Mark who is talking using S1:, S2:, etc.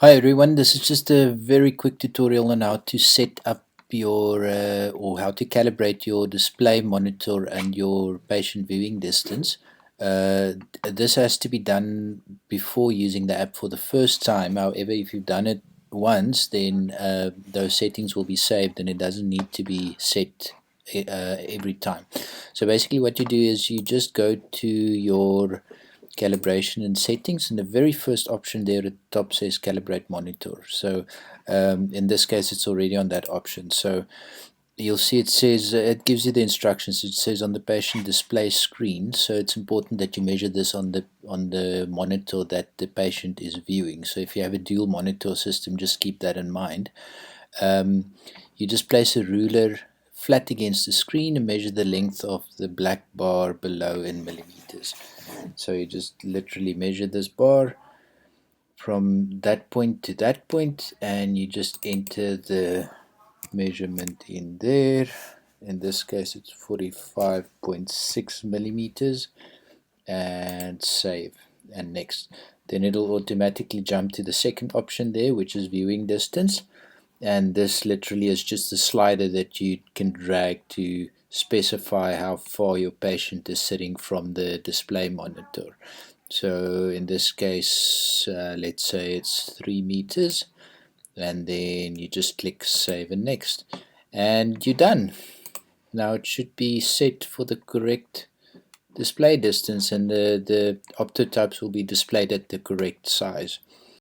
S1: Hi everyone, this is just a very quick tutorial on how to set up your or how to calibrate your display monitor and your patient viewing distance. This has to be done before using the app for the first time. However, if you've done it once, then those settings will be saved and it doesn't need to be set every time. So basically what you do is you just go to your calibration and settings, and the very first option there at the top says calibrate monitor. So in this case it's already on that option, so you'll see it says it gives you the instructions. It says on the patient display screen, so it's important that you measure this on the monitor that the patient is viewing. So if you have a dual monitor system, just keep that in mind. You just place a ruler flat against the screen and measure the length of the black bar below in millimeters. So you just literally measure this bar from that point to that point, and you just enter the measurement in there. In this case it's 45.6 millimeters, and save and next. Then it'll automatically jump to the second option there, which is viewing distance, and this literally is just a slider that you can drag to specify how far your patient is sitting from the display monitor. So in this case, let's say it's 3 meters, and then you just click save and next, and you're done. Now it should be set for the correct display distance, and the optotypes will be displayed at the correct size.